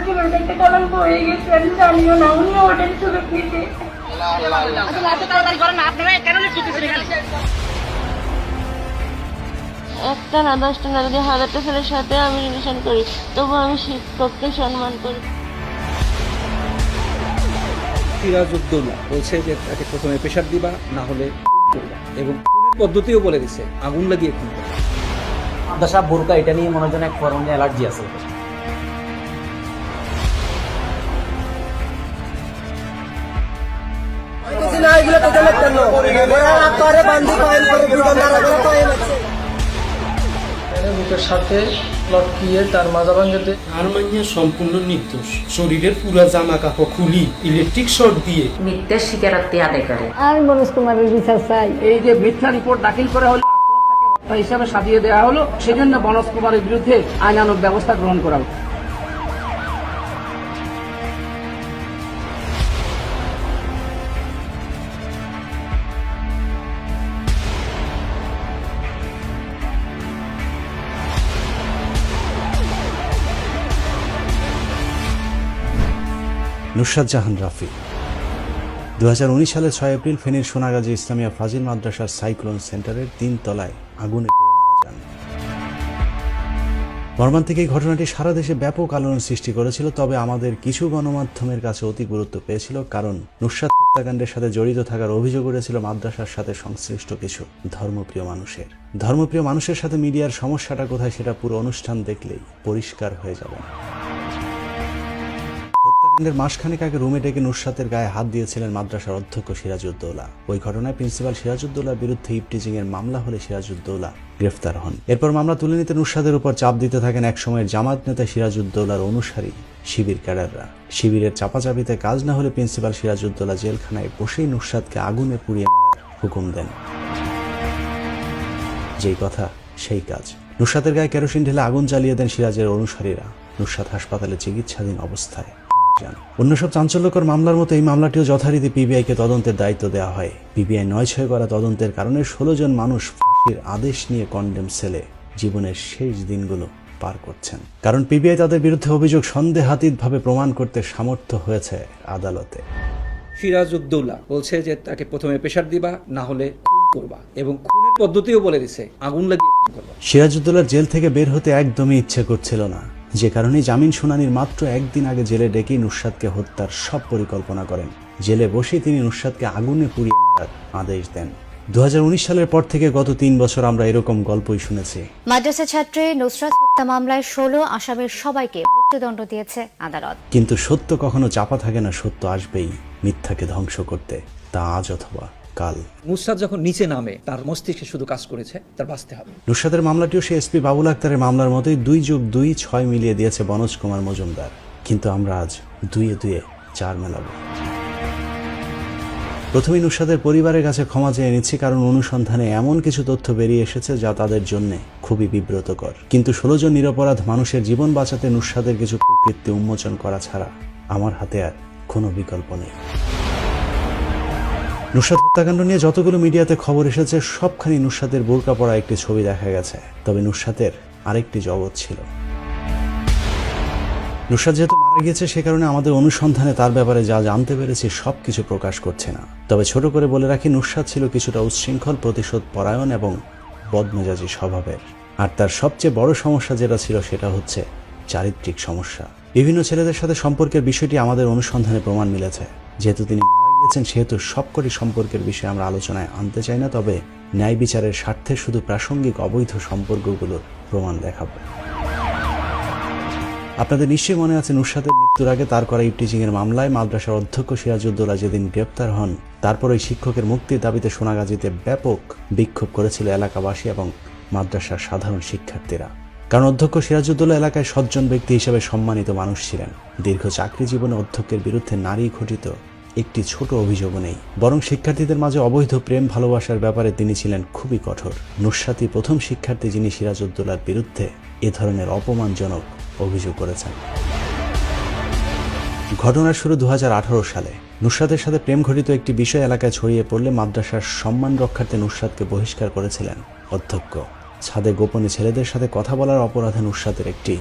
জীবনে একটা কলঙ্ক হয়ে গেছে, আমি জানিও না। উনিও ওটার সুযোগ নিতে একটা না 10টা না, যদি 1000টা ছেলের সাথে আমি রিলেশন করি তবু আমি শিক্ষককে সম্মান করি। সিরাজউদ্দৌলা বলছে যে তাকে প্রথমে প্রেশার দিবা, না হলে খুন করবা, এবং খুনের পদ্ধতিও বলে দিছে আগুন লাগিয়ে খুন করবা। মাদ্রাসা বোরকা এটা নিয়ে মনে হয় এক ধরনের অ্যালার্জি আছে। বুকের সাথে লটকিয়ে তার মাজা ভাঙাতে আরমানিয়া সম্পূর্ণ নির্দোষ। শরীরের পুরা জামা কাপড় খুলি ইলেকট্রিক শর্ট দিয়ে মিথ্যার স্বীকারোক্তি আদায় করে। আমি মনোজ কুমারের বিচার চাই। এই যে মিথ্যা রিপোর্ট দাখিল করা হলো হত্যা হিসাবে সাজিয়ে দেওয়া হলো, সেজন্য মনোজ কুমারের বিরুদ্ধে আইনানুগ ব্যবস্থা গ্রহণ করা হবে। নুসরাত জাহান রাফি 2019 সালের 6 এপ্রিল ফেনীর সোনাগাজী ইসলামিয়া ফাজিল মাদ্রাসার সাইক্লোন সেন্টারের 3 তলায় আগুনে পুড়ে মারা যান। মর্মান্তিক এই ঘটনাটি সারা দেশে ব্যাপক আলোড়ন সৃষ্টি করেছিল, তবে আমাদের কিছু গণমাধ্যমের কাছে অতি গুরুত্ব পেয়েছিল, কারণ নুসরাত হত্যাকাণ্ডের সাথে জড়িত থাকার অভিযোগ উঠেছিল মাদ্রাসার সাথে সংশ্লিষ্ট কিছু ধর্মপ্রিয় মানুষের সাথে মিডিয়ার সমস্যাটা কোথায় সেটা পুরো অনুষ্ঠান দেখলেই পরিষ্কার হয়ে যাবে। হত্যাকাণ্ডের মাসখানেক আগে রুমে ডেকে নুসরাতের গায়ে হাত দিয়েছিলেন মাদ্রাসার অধ্যক্ষ সিরাজউদ্দৌলা। ওই ঘটনায় প্রিন্সিপাল সিরাজউদ্দৌলার বিরুদ্ধে ইভটিজিং এর মামলা হলে সিরাজউদ্দৌলা গ্রেফতার হন। এরপর মামলা তুলে নিতে নুসরাতের উপর চাপ দিতে থাকেন একসময়ের জামাত নেতা সিরাজউদ্দৌলার অনুসারী শিবির ক্যাডাররা। শিবিরের চাপাচাপিতে কাজ না হলে প্রিন্সিপাল সিরাজউদ্দৌলা জেলখানায় বসেই নুসরাতকে আগুনে পুড়িয়ে মারার হুকুম দেন। যেই কথা সেই কাজ। নুসরাতের গায়ে কেরোসিন ঢেলে আগুন জ্বালিয়ে দেন সিরাজের অনুসারীরা। নুসরাত হাসপাতালে চিকিৎসাধীন অবস্থায়। অন্য সব চাঞ্চল্যকর মামলার মতো এই মামলাটিও যথারীতি পিবিআইকে তদন্তের দায়িত্ব দেওয়া হয়। পিবিআই 9/6 করা তদন্তের কারণে 16 জন মানুষ ফাঁসির আদেশ নিয়ে কন্ডেম সেলে জীবনের শেষ দিনগুলো পার করছেন, কারণ পিবিআই তাদের বিরুদ্ধে অভিযোগ সন্দেহাতীতভাবে প্রমাণ করতে সামর্থ্য হয়েছে আদালতে। সিরাজউদ্দৌলা বলছে যে তাকে প্রথমে প্রেশার দিবা, না হলে খুন করবা, এবং খুনের পদ্ধতিও বলে দিছে আগুন লাগিয়ে খুন করবা। সিরাজউদ্দৌলার জেল থেকে বের হতে একদমই ইচ্ছে করছিল না, যে কারণে জামিন শুনানির মাত্র একদিন আগে জেলে ডেকেই নুসরাতকে হত্যার সব পরিকল্পনা করেন। জেলে বসেই তিনি নুসরাতকে আগুনে পুড়িয়ে মারার আদেশ দেন। 2019 সালের পর থেকে গত 3 বছর আমরা এরকম গল্পই শুনেছি। মাদ্রাসা ছাত্রী নুসরাত হত্যা মামলায় 16 আসামির সবাইকে মৃত্যুদণ্ড দিয়েছে আদালত। কিন্তু সত্য কখনো চাপা থাকে না, সত্য আসবেই মিথ্যাকে ধ্বংস করতে, তা আজ অথবা কাল। নুসরাত যখন নিচে নামে তার মস্তিষ্কে শুধু কাজ করেছে তার বাঁচতে হবে। নুসরাতের মামলাটিও সে এসপি বাবুল আক্তারের মামলার মতোই 2+2 6 মিলিয়ে দিয়েছে বনোজ কুমার মজুমদার, কিন্তু আমরা আজ 2-2 4 মেলাবো। প্রথমেই নুসরাতের পরিবারের কাছে ক্ষমা চেয়ে নিচ্ছি, কারণ অনুসন্ধানে এমন কিছু তথ্য বেরিয়ে এসেছে যা তাদের জন্য খুবই বিব্রতকর। কিন্তু 16 জন নিরপরাধ মানুষের জীবন বাঁচাতে নুসরাতের কিছু কুকৃত্য উন্মোচন করা ছাড়া আমার হাতে আর কোনো বিকল্প নেই। নুসরাত হত্যাকাণ্ড নিয়ে যতগুলো মিডিয়াতে খবর এসেছে সবখানি নুসরাতের বোরকা পরা একটি ছবি দেখা গেছে, তবে নুসরাতের আরেকটি জগৎ ছিল। নুসরাত যেহেতু মারা গিয়েছে সে কারণে আমাদের অনুসন্ধানে তার ব্যাপারে যা জানতে পেরেছি সবকিছু প্রকাশ করছে না, তবে ছোট করে বলে রাখি নুসরাত ছিল কিছুটা উচ্ছৃঙ্খল, প্রতিশোধ পরায়ণ এবং বদমেজাজি স্বভাবের। আর তার সবচেয়ে বড় সমস্যা যেটা ছিল সেটা হচ্ছে চারিত্রিক সমস্যা। বিভিন্ন ছেলেদের সাথে সম্পর্কের বিষয়টি আমাদের অনুসন্ধানে প্রমাণ মিলেছে। যেহেতু তিনি মারা গিয়েছেন সেহেতু সবকটি সম্পর্কের বিষয়ে আমরা আলোচনায় আনতে চাই না, তবে ন্যায় বিচারের স্বার্থে শুধু প্রাসঙ্গিক অবৈধ সম্পর্কগুলোর প্রমাণ দেখাবো। আপনাদের নিশ্চয়ই মনে আছে নুসরাতের মৃত্যুর আগে তার করা ইভটিজিং এর মামলায় মাদ্রাসার অধ্যক্ষ সিরাজউদ্দৌলা যেদিন গ্রেপ্তার হন তারপর ওই শিক্ষকের মুক্তির দাবিতে সোনাগাজীতে ব্যাপক বিক্ষোভ করেছিল এলাকাবাসী এবং মাদ্রাসার সাধারণ শিক্ষার্থীরা। কারণ অধ্যক্ষ সিরাজউদ্দৌলা এলাকায় সজ্জন ব্যক্তি হিসেবে সম্মানিত মানুষ ছিলেন। দীর্ঘ চাকরি জীবনে অধ্যক্ষের বিরুদ্ধে নারী ঘটিত একটি ছোট অভিযোগও নেই, বরং শিক্ষার্থীদের মাঝে অবৈধ প্রেম ভালোবাসার ব্যাপারে তিনি ছিলেন খুবই কঠোর। নুসরাতই প্রথম শিক্ষার্থী যিনি সিরাজউদ্দৌলার বিরুদ্ধে এ ধরনের অপমানজনক অভিযোগ করেছেন। ঘটনার শুরু 2018 সালে। নুসরাতের সাথে প্রেম ঘটিত একটি বিষয় এলাকায় ছড়িয়ে পড়লে মাদ্রাসার সম্মান রক্ষার্থে নুসরাতকে বহিষ্কার করেছিলেন অধ্যক্ষ। ছাদে গোপনে ছেলেদের সাথে কথা বলার অপরাধে নুসরাতের একটি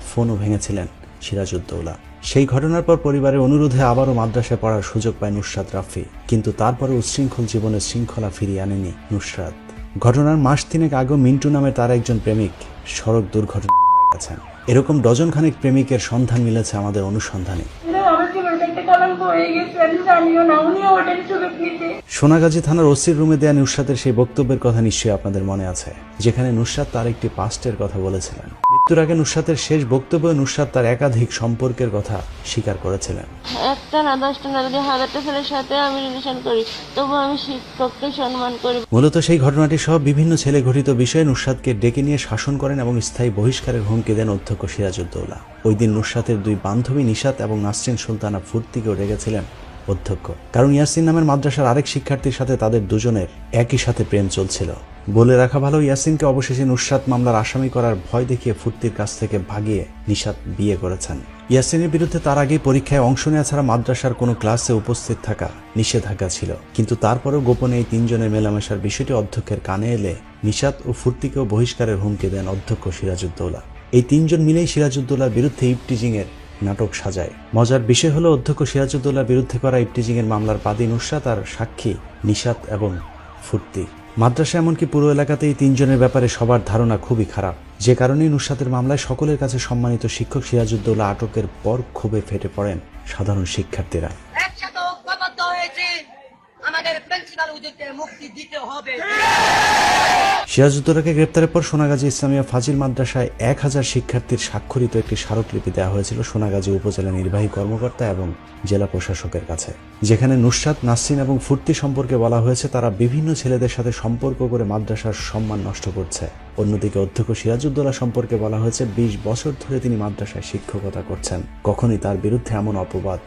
ফোনও ভেঙেছিলেন সিরাজউদ্দৌলা। সেই ঘটনার পর পরিবারের অনুরোধে আবারও মাদ্রাসায় পড়ার সুযোগ পায় নুসরাত রাফি, কিন্তু তারপরে উচ্ছৃঙ্খল জীবনের শৃঙ্খলা ফিরিয়ে আনেনি নুসরাত। ঘটনার মাস তিনেক আগেও মিন্টু নামে তার একজন প্রেমিক সড়ক দুর্ঘটনায় মারা গেছেন। এরকম ডজনখানেক প্রেমিকের সন্ধান মিলেছে আমাদের অনুসন্ধানে। আমার জীবনটা একটা কলঙ্ক হয়ে গেছে, আমি জানিও না, উনিও ওটার সুযোগ নিতে। সোনাগাজী থানার ওসির রুমে দেয়া নুসরাতের সেই বক্তব্যের কথা নিশ্চয়ই আপনাদের মনে আছে, যেখানে নুসরাত তার একটি পাস্টের কথা বলেছিলেন। মৃত্যুর আগে নুসরাতের শেষ বক্তব্যে নুসরাত তার একাধিক সম্পর্কের কথা স্বীকার করেছিলেন। একটা না 10টা না যদি 1000টা ছেলের সাথে আমি রিলেশন করি, তবু আমি শিক্ষককে সম্মান করি। মূলত সেই ঘটনাটি সহ বিভিন্ন ছেলে ঘটিত বিষয়ে নুসরাতকে ডেকে নিয়ে শাসন করেন এবং স্থায়ী বহিষ্কারের হুমকি দেন অধ্যক্ষ সিরাজউদ্দৌলা। ওই দিন নুসরাতের দুই বান্ধবী নিশাত এবং নাসরিন সুলতানা ফুর্তিকেও ডেকেছিলেন অধ্যক্ষ, কারণ ইয়াসিন নামের মাদ্রাসার আরেক শিক্ষার্থীর সাথে তাদের দুজনের একই সাথে প্রেম চলছিল। বলে রাখা ভালো, ইয়াসিনকে অবশেষে নুসরাত মামলার আসামি করার ভয় দেখিয়ে ফুর্তির কাছ থেকে ভাগিয়ে নিশাত বিয়ে করেছেন। ইয়াসিনের বিরুদ্ধে তার আগেই পরীক্ষায় অংশ নেওয়া ছাড়া মাদ্রাসার কোনো ক্লাসে উপস্থিত থাকা নিষেধাজ্ঞা ছিল, কিন্তু তারপরেও গোপনে এই তিনজনের মেলামেশার বিষয়টি অধ্যক্ষের কানে এলে নিশাত ও ফুর্তিকেও বহিষ্কারের হুমকি দেন অধ্যক্ষ সিরাজউদ্দৌলা। এই তিনজন মিলেই সিরাজউদ্দৌলার বিরুদ্ধে ইভটিজিং এর নাটক সাজায়। মজার বিষয় হলো, অধ্যক্ষ সিরাজউদ্দৌলার বিরুদ্ধে করা ইভটিজিং এর মামলার বাদী নুসরাত আর সাক্ষী নিশাত এবং ফুর্তি। মাদ্রাসা এমনকি পুরো এলাকাতে এই তিনজনের ব্যাপারে সবার ধারণা খুবই খারাপ, যে কারণেই নুসরাতের মামলায় সকলের কাছে সম্মানিত শিক্ষক সিরাজউদ্দৌলা আটকের পর ক্ষোভে ফেটে পড়েন সাধারণ শিক্ষার্থীরা। সিরাজউদ্দৌলাকে গ্রেপ্তারের পর সোনাগাজী ইসলামিয়া ফাজিল মাদ্রাসায় 1000 শিক্ষার্থীর স্বাক্ষরিত একটি স্মারকলিপি দেওয়া হয়েছিল সোনাগাজী উপজেলা নির্বাহী কর্মকর্তা এবং জেলা প্রশাসকের কাছে, যেখানে নুসরাত, নাসরিন এবং ফুর্তি সম্পর্কে বলা হয়েছে তারা বিভিন্ন ছেলেদের সাথে সম্পর্ক করে মাদ্রাসার সম্মান নষ্ট করছে। অন্যদিকে অধ্যক্ষ সিরাজউদ্দৌলা সম্পর্কে বলা হয়েছে 20 বছর ধরে তিনি মাদ্রাসায় শিক্ষকতা করছেন, কখনোই তার বিরুদ্ধে এমন অপবাদ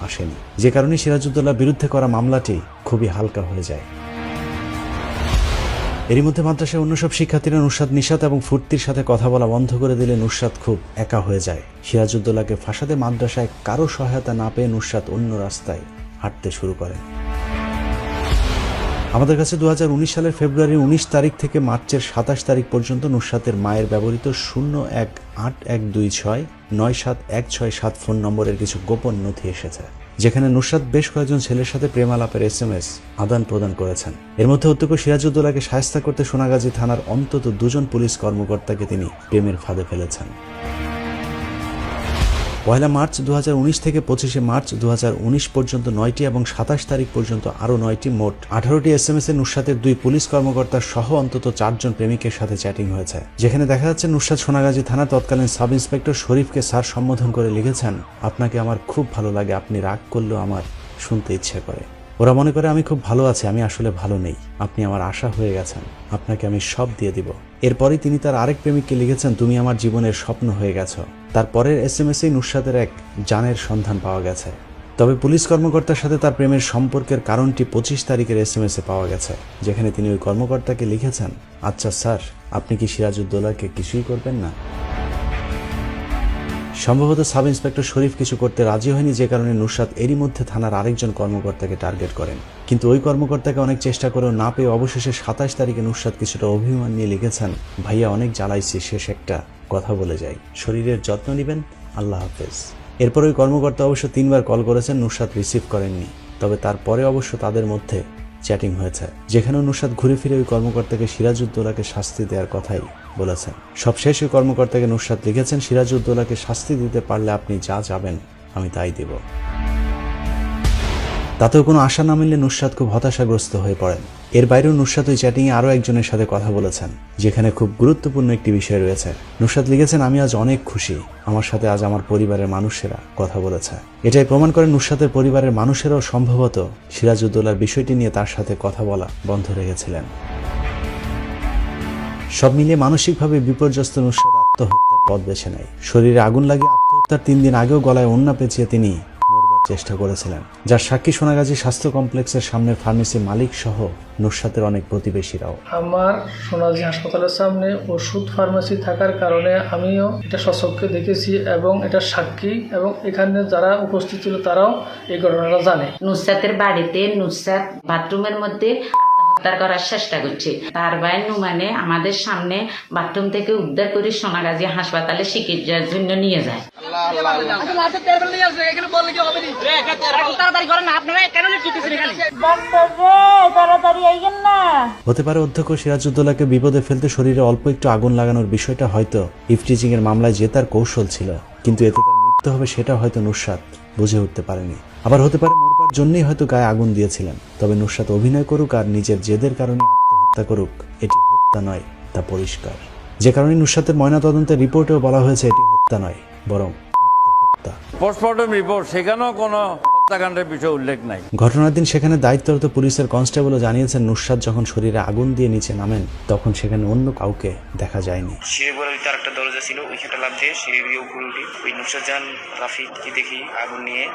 আসেনি, যে কারণে সিরাজউদ্দৌলার বিরুদ্ধে করা মামলাটি খুবই হালকা হয়ে যায়। এরই মধ্যে মাদ্রাসায় অন্য সব শিক্ষার্থীরা নুসরাত, নিশাত এবং ফুর্তির সাথে কথা বলা বন্ধ করে দিলে নুসরাত খুব একা হয়ে যায়। সিরাজউদ্দৌলাকে ফাঁসাতে মাদ্রাসায় কারো সহায়তা না পেয়ে নুসরাত অন্য রাস্তায় হাঁটতে শুরু করে। আমাদের কাছে 2019 সালের ফেব্রুয়ারির 19 তারিখ থেকে মার্চের 27 তারিখ পর্যন্ত নুসরাতের মায়ের ব্যবহৃত 018126976167 ফোন নম্বরের কিছু গোপন নথি এসেছে, যেখানে নুসরাত বেশ কয়েকজন ছেলের সাথে প্রেমালাপের SMS আদান প্রদান করেছেন। এর মধ্যে অধ্যক্ষ সিরাজউদ্দৌলাকে শায়েস্তা করতে সোনাগাজী থানার অন্তত 2 জন পুলিশ কর্মকর্তাকে তিনি প্রেমের ফাঁদে ফেলেছেন। 1 মার্চ 2019 থেকে 25 মার্চ 2019 পর্যন্ত 9টি এবং 27 তারিখ পর্যন্ত আরও 9টি, মোট 18টি SMS এ নুসরাতের 2 পুলিশ কর্মকর্তা সহ অন্তত 4 জন প্রেমিকের সাথে চ্যাটিং হয়েছে, যেখানে দেখা যাচ্ছে নুসরাত সোনাগাজী থানার তৎকালীন সাব ইন্সপেক্টর শরীফকে স্যার সম্বোধন করে লিখেছেন, আপনাকে আমার খুব ভালো লাগে, আপনি রাগ করলেও আমার শুনতে ইচ্ছে করে। ওরা মনে করে আমি খুব ভালো আছি, আমি আসলে ভালো নেই, আপনি আমার আশা হয়ে গেছেন, আপনাকে আমি সব দিয়ে দিব। এরপরই তিনি তার আরেক প্রেমিককে লিখেছেন, তুমি আমার জীবনের স্বপ্ন হয়ে গেছো। তারপরের SMS-এই নুসরাতের এক জানের সন্ধান পাওয়া গেছে। তবে পুলিশ কর্মকর্তার সাথে তার প্রেমের সম্পর্কের কারণটি 25 তারিখের SMS-এ পাওয়া গেছে, যেখানে তিনি ওই কর্মকর্তাকে লিখেছেন, আচ্ছা স্যার, আপনি কি সিরাজউদ্দৌলাকে কিছুই করবেন না? সম্ভবত সাব ইন্সপেক্টর শরীফ কিছু করতে রাজি হয়নি, যে কারণে নুসরাত এরই মধ্যে থানার আরেকজন কর্মকর্তাকে টার্গেট করেন, কিন্তু ওই কর্মকর্তাকে অনেক চেষ্টা করেও না পেয়ে অবশেষে 27 তারিখে নুসরাত কিছুটা অভিমান নিয়ে লিখেছেন, ভাইয়া অনেক জ্বালাইছি, শেষ একটা কথা বলে যাই, শরীরের যত্ন নেবেন, আল্লাহ হাফেজ। এরপর ওই কর্মকর্তা অবশ্য 3 বার কল করেছেন, নুসরাত রিসিভ করেননি। তবে তারপরে অবশ্য তাদের মধ্যে চ্যাটিং হয়েছে, যেখানেও নুসরাত ঘুরে ফিরে ওই কর্মকর্তাকে সিরাজউদ্দৌলাকে শাস্তি দেওয়ার কথাই বলেছেন। সবশেষ ওই কর্মকর্তাকে নুসরাত লিখেছেন, সিরাজউদ্দৌলাকে শাস্তি দিতে পারলে আপনি যা যাবেন আমি তাই দেব। তাতেও কোনো আশা না মিললে নুসরাত খুব হতাশাগ্রস্ত হয়ে পড়েন। এর বাইরেও নুসরাত ওই চ্যাটিংয়ে আরও একজনের সাথে কথা বলেছেন, যেখানে খুব গুরুত্বপূর্ণ একটি বিষয় রয়েছে। নুসরাত লিখেছেন, আমি আজ অনেক খুশি, আমার সাথে আজ আমার পরিবারের মানুষেরা কথা বলেছে। এটাই প্রমাণ করে নুসরাতের পরিবারের মানুষেরাও সম্ভবত সিরাজউদ্দৌলার বিষয়টি নিয়ে তার সাথে কথা বলা বন্ধ রেখেছিলেন। সব মিলিয়ে মানসিকভাবে বিপর্যস্ত নুসরাত আত্মহত্যার পথ বেছে নেয়। শরীরে আগুন লাগিয়ে আত্মহত্যার 3 দিন আগেও গলায় ওড়না পেঁচিয়ে তিনি মরবার চেষ্টা করেছিলেন, যার সাক্ষী সোনাগাজী স্বাস্থ্য কমপ্লেক্সের সামনের ফার্মেসি মালিক সহ নুসরাতের অনেক প্রতিবেশীরাও। আমার সোনাগাজী হাসপাতালের সামনে ওষুধ ফার্মেসি থাকার কারণে আমিও এটা সচক্ষে দেখেছি এবং এটা সাক্ষী, এবং এখানে যারা উপস্থিত ছিল তারাও এই ঘটনাটা জানে। নুসরাতের বাড়িতে নুসরাত বাথরুমের মধ্যে উদ্ধার করার চেষ্টা করছে। তার বাইরে মানে আমাদের সামনে বাথরুম থেকে উদ্ধার করে সোনাগাজী হাসপাতালে চিকিৎসার জন্য নিয়ে যায়। হতে পারে অধ্যক্ষ সিরাজউদ্দৌলাকে বিপদে ফেলতে শরীরে অল্প একটু আগুন লাগানোর বিষয়টা হয়তো ইফটিজিং এর মামলায় জেতার কৌশল ছিল, কিন্তু এতে তার মৃত্যু হবে সেটা হয়তো নুসরাত বুঝে উঠতে পারেনি। আবার হতে পারে মরবার জন্যই হয়তো গায়ে আগুন দিয়েছিলেন। তবে নুসরাত অভিনয় করুক আর নিজের জেদের কারণে আত্মহত্যা করুক, এটি হত্যা নয়, তা পরিষ্কার। যে কারণে নুসরাতের ময়নাতদন্তের রিপোর্টেও বলা হয়েছে এটি হত্যা নয়, বরং আত্মহত্যা। পোস্টমর্টম রিপোর্ট, সেখানেও কোনো হত্যাকাণ্ডের বিষয় উল্লেখ নাই। ঘটনার দিন সেখানে দায়িত্বরত পুলিশের কনস্টেবলও জানিয়েছেন নুসরাত যখন শরীরে আগুন দিয়ে নিচে নামেন তখন সেখানে অন্য কাউকে দেখা যায়নি। সিঁড়ি বলে তার একটা দরজা ছিল, ওইখানটা লাভ দিয়ে সিঁড়ি দিয়ে উপরে উঠি, ওই নুসরাত জাহান রাফিকে দেখি আগুন নিয়ে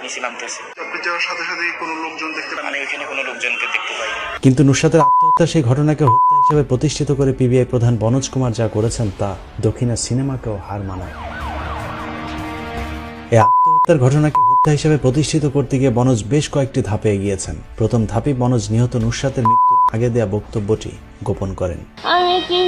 নিচে নামতেছে। আপনি যাওয়ার সাথে সাথে কোনো লোকজন দেখতে পান? আমি ওইখানে কোনো লোকজনকে দেখতে পাই। কিন্তু নুসরাতের আত্মহত্যা সেই ঘটনাকে হত্যা হিসেবে প্রতিষ্ঠিত করে পিবিআই প্রধান বনোজ কুমার যা করেছেন তা দক্ষিণের সিনেমাকেও হার মানায়। এই আত্মহত্যার ঘটনাকে হত্যা হিসেবে প্রতিষ্ঠিত করতে গিয়ে বনোজ বেশ কয়েকটি ধাপে এগিয়েছেন। প্রথম ধাপে বনোজ নিহত নুসরাতের মৃত্যুর আগে দেয়া বক্তব্যটি গোপন করেন। আমি কি